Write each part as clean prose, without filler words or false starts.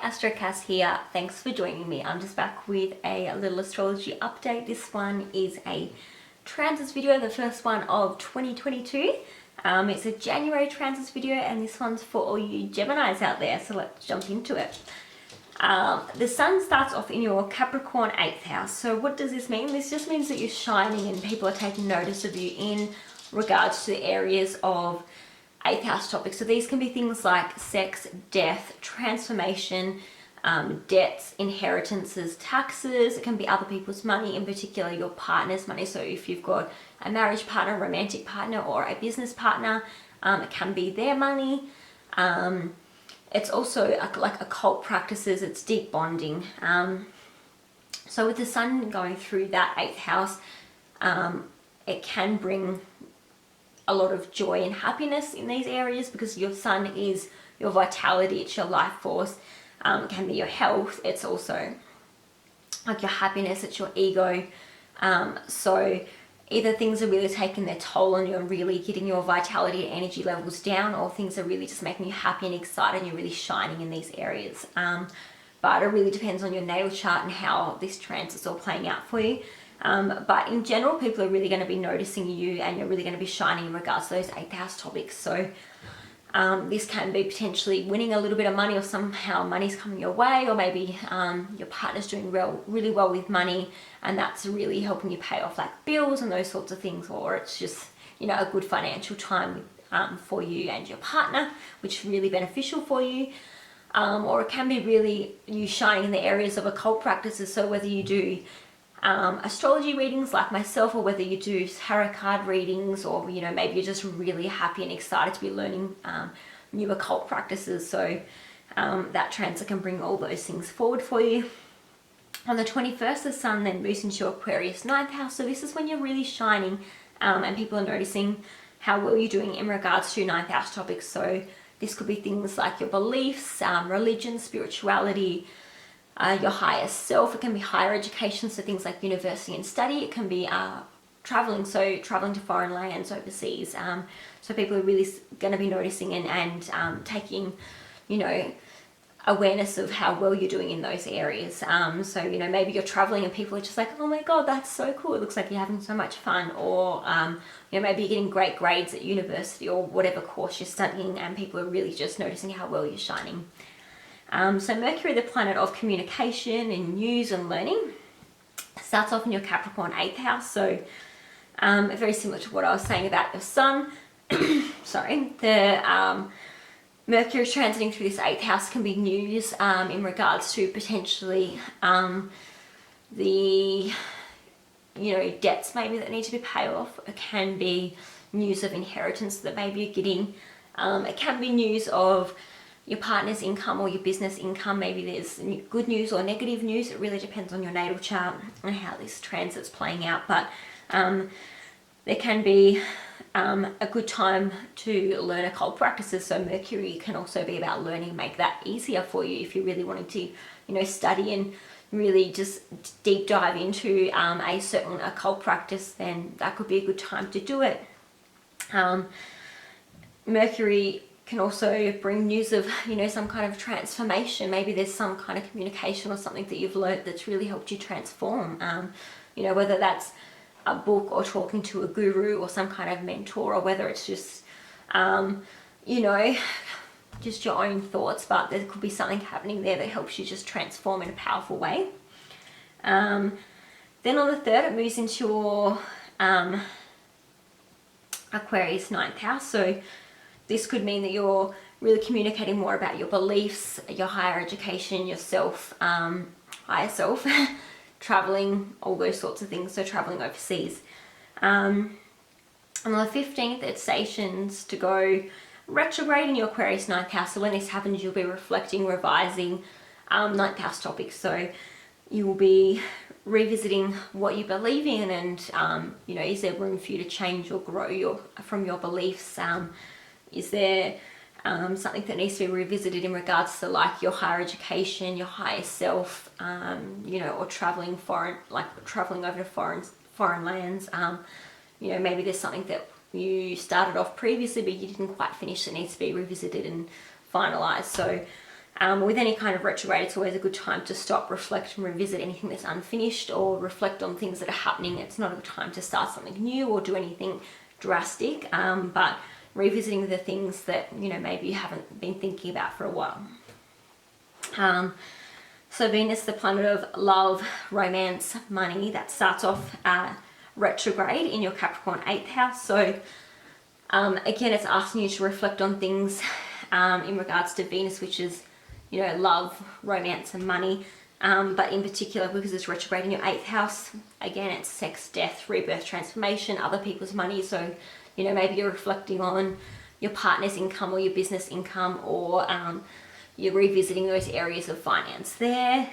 Astrocass here. Thanks for joining me. I'm just back with a little astrology update. This one is a transits video, the first one of 2022. It's a January transits video, and this one's for all you Geminis out there, so let's jump into it. The sun starts off in your Capricorn 8th house. So what does this mean? This just means that you're shining and people are taking notice of you in regards to the areas of 8th house topics. So these can be things like sex, death, transformation, debts, inheritances, taxes. It can be other people's money, in particular your partner's money. So if you've got a marriage partner, romantic partner, or a business partner, it can be their money. It's also like occult practices, it's deep bonding. So with the sun going through that 8th house, it can bring a lot of joy and happiness in these areas, because your sun is your vitality, it's your life force. It can be your health, it's also like your happiness, it's your ego. So either things are really taking their toll on you and really getting your vitality and energy levels down, or things are really just making you happy and excited and you're really shining in these areas. But it really depends on your natal chart and how this transit is all playing out for you. But in general, people are really going to be noticing you, and you're really going to be shining in regards to those 8th house topics. So this can be potentially winning a little bit of money, or somehow money's coming your way, or maybe your partner's doing really well with money, and that's really helping you pay off like bills and those sorts of things, or it's just, you know, a good financial time for you and your partner, which is really beneficial for you. Or it can be really you shining in the areas of occult practices. So whether you do astrology readings like myself, or whether you do tarot card readings, or you know, maybe you're just really happy and excited to be learning new occult practices. So that transit can bring all those things forward for you. On the 21st, the sun then moves into your Aquarius 9th house. So this is when you're really shining, and people are noticing how well you're doing in regards to 9th house topics. So this could be things like your beliefs, religion, spirituality, your higher self. It can be higher education, so things like university and study. It can be traveling, so traveling to foreign lands, overseas. So people are really going to be noticing and taking, you know, awareness of how well you're doing in those areas. So, you know, maybe you're traveling and people are just like, oh my God, that's so cool. It looks like you're having so much fun. Or, you know, maybe you're getting great grades at university or whatever course you're studying, and people are really just noticing how well you're shining. So Mercury, the planet of communication and news and learning, starts off in your Capricorn 8th house. So very similar to what I was saying about your sun. Sorry, the Mercury transiting through this 8th house can be news in regards to potentially the, you know, debts maybe that need to be paid off. It can be news of inheritance that maybe you're getting. It can be news of your partner's income or your business income. Maybe there's good news or negative news. It really depends on your natal chart and how this transit's playing out. But there can be a good time to learn occult practices. So Mercury can also be about learning, make that easier for you if you're really wanting to, you know, study and really just deep dive into a certain occult practice. Then that could be a good time to do it. Mercury can also bring news of, you know, some kind of transformation. Maybe there's some kind of communication or something that you've learned that's really helped you transform. You know, whether that's a book or talking to a guru or some kind of mentor, or whether it's just, you know, just your own thoughts, but there could be something happening there that helps you just transform in a powerful way. Then on the 3rd, it moves into your Aquarius 9th house. So this could mean that you're really communicating more about your beliefs, your higher education, yourself, higher self, traveling, all those sorts of things. So traveling overseas. On the 15th, it stations to go retrograde in your Aquarius 9th house. So when this happens, you'll be reflecting, revising 9th house topics. So you will be revisiting what you believe in, and you know, is there room for you to change or grow from your beliefs? Is there something that needs to be revisited in regards to like your higher education, your higher self, you know, or traveling over to foreign lands? You know, maybe there's something that you started off previously but you didn't quite finish that needs to be revisited and finalized. So With any kind of retrograde, it's always a good time to stop, reflect, and revisit anything that's unfinished, or reflect on things that are happening. It's not a good time to start something new or do anything drastic, but revisiting the things that, you know, maybe you haven't been thinking about for a while. So Venus, the planet of love, romance, money, that starts off retrograde in your Capricorn 8th house. So again, it's asking you to reflect on things in regards to Venus, which is, you know, love, romance, and money. But in particular, because it's retrograde in your 8th house, again, it's sex, death, rebirth, transformation, other people's money. So, you know, maybe you're reflecting on your partner's income or your business income, or you're revisiting those areas of finance there.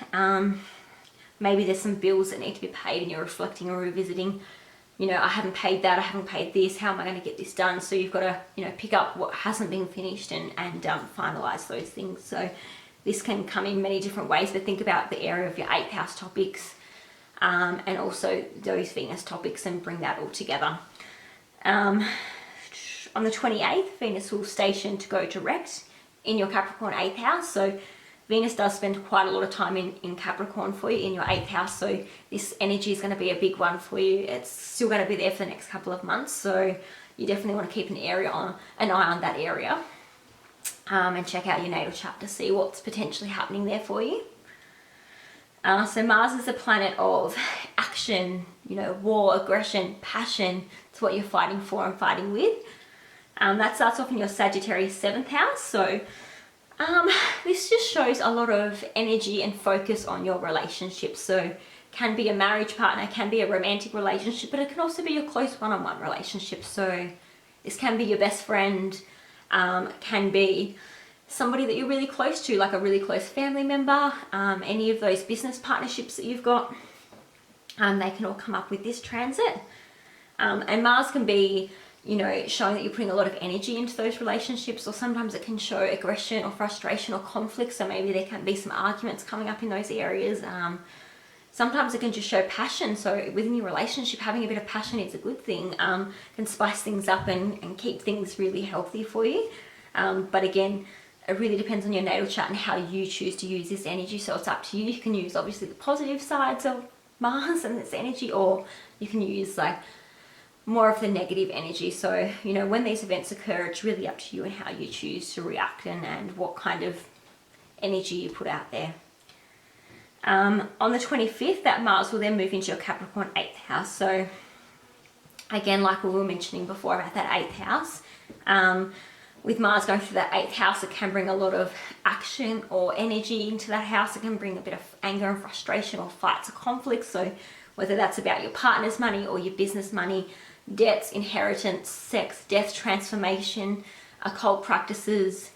Maybe there's some bills that need to be paid and you're reflecting or revisiting, you know, I haven't paid that, I haven't paid this, how am I going to get this done? So you've got to, you know, pick up what hasn't been finished and finalize those things. So this can come in many different ways, but think about the area of your 8th house topics and also those Venus topics, and bring that all together. On the 28th, Venus will station to go direct in your Capricorn 8th house. So Venus does spend quite a lot of time in Capricorn for you in your 8th house. So this energy is going to be a big one for you. It's still going to be there for the next couple of months. So you definitely want to keep an eye on that area. And check out your natal chart to see what's potentially happening there for you. So Mars is a planet of action, you know, war, aggression, passion. It's what you're fighting for and fighting with. That starts off in your Sagittarius 7th house. So this just shows a lot of energy and focus on your relationship. So can be a marriage partner, can be a romantic relationship, but it can also be your close one-on-one relationship. So this can be your best friend, can be somebody that you're really close to, like a really close family member, any of those business partnerships that you've got, they can all come up with this transit. And Mars can be, you know, showing that you're putting a lot of energy into those relationships, or sometimes it can show aggression or frustration or conflict. So maybe there can be some arguments coming up in those areas. Sometimes it can just show passion. So within your relationship, having a bit of passion is a good thing. Can spice things up and keep things really healthy for you. But again, it really depends on your natal chart and how you choose to use this energy. So it's up to you. You can use obviously the positive sides of Mars and this energy, or you can use like more of the negative energy. So, you know, when these events occur, it's really up to you and how you choose to react and what kind of energy you put out there. On the 25th, that Mars will then move into your Capricorn 8th house. So again, like we were mentioning before about that 8th house, with Mars going through that 8th house, it can bring a lot of action or energy into that house. It can bring a bit of anger and frustration or fights or conflicts. So whether that's about your partner's money or your business money, debts, inheritance, sex, death, transformation, occult practices,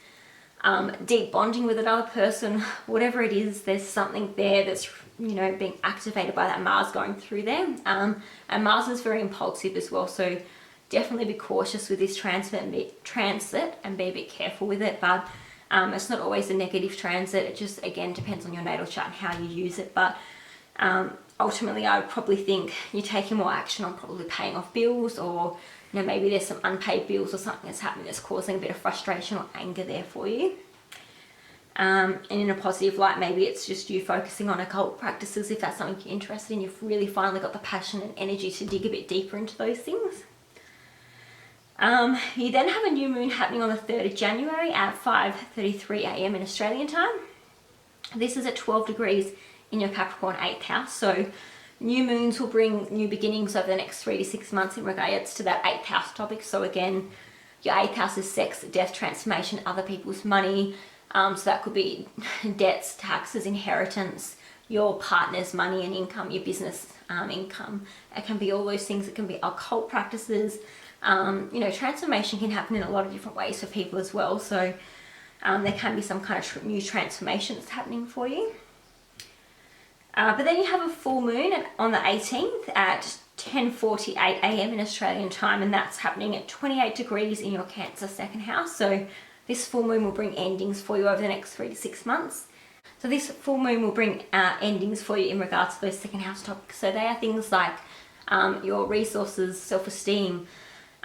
deep bonding with another person, whatever it is, there's something there that's, you know, being activated by that Mars going through there. And Mars is very impulsive as well, so definitely be cautious with this transit and be a bit careful with it. But it's not always a negative transit. It just, again, depends on your natal chart and how you use it. But ultimately, I would probably think you're taking more action on probably paying off bills, or, you know, maybe there's some unpaid bills or something that's happening that's causing a bit of frustration or anger there for you. And in a positive light, maybe it's just you focusing on occult practices if that's something you're interested in. You've really finally got the passion and energy to dig a bit deeper into those things. You then have a new moon happening on the 3rd of January at 5:33 a.m. in Australian time. This is at 12 degrees in your Capricorn 8th house. So new moons will bring new beginnings over the next 3 to 6 months in regards to that 8th house topic. So again, your 8th house is sex, death, transformation, other people's money. So that could be debts, taxes, inheritance, your partner's money and income, your business income. It can be all those things. It can be occult practices. You know, transformation can happen in a lot of different ways for people as well. So there can be some kind of new transformation that's happening for you. But then you have a full moon on the 18th at 10:48 a.m. in Australian time, and that's happening at 28 degrees in your Cancer 2nd house. So this full moon will bring endings for you over the next 3 to 6 months. So this full moon will bring endings for you in regards to those 2nd house topics. So they are things like your resources, self-esteem,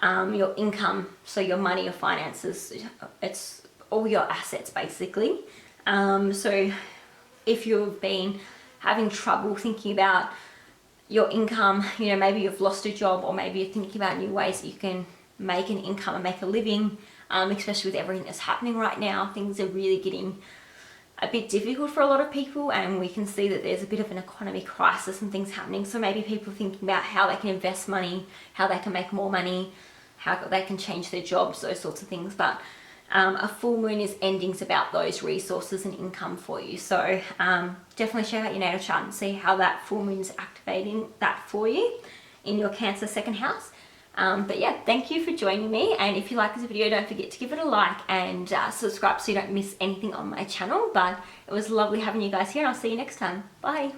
your income, so your money, your finances, it's all your assets basically. So if you've been having trouble thinking about your income, you know, maybe you've lost a job, or maybe you're thinking about new ways that you can make an income and make a living, especially with everything that's happening right now, things are really getting a bit difficult for a lot of people, and we can see that there's a bit of an economy crisis and things happening. So maybe people are thinking about how they can invest money, how they can make more money, how they can change their jobs, those sorts of things. But a full moon is endings about those resources and income for you. So definitely check out your natal chart and see how that full moon is activating that for you in your Cancer second house. But yeah, thank you for joining me, and if you like this video, don't forget to give it a like and subscribe so you don't miss anything on my channel. But it was lovely having you guys here, and I'll see you next time. Bye.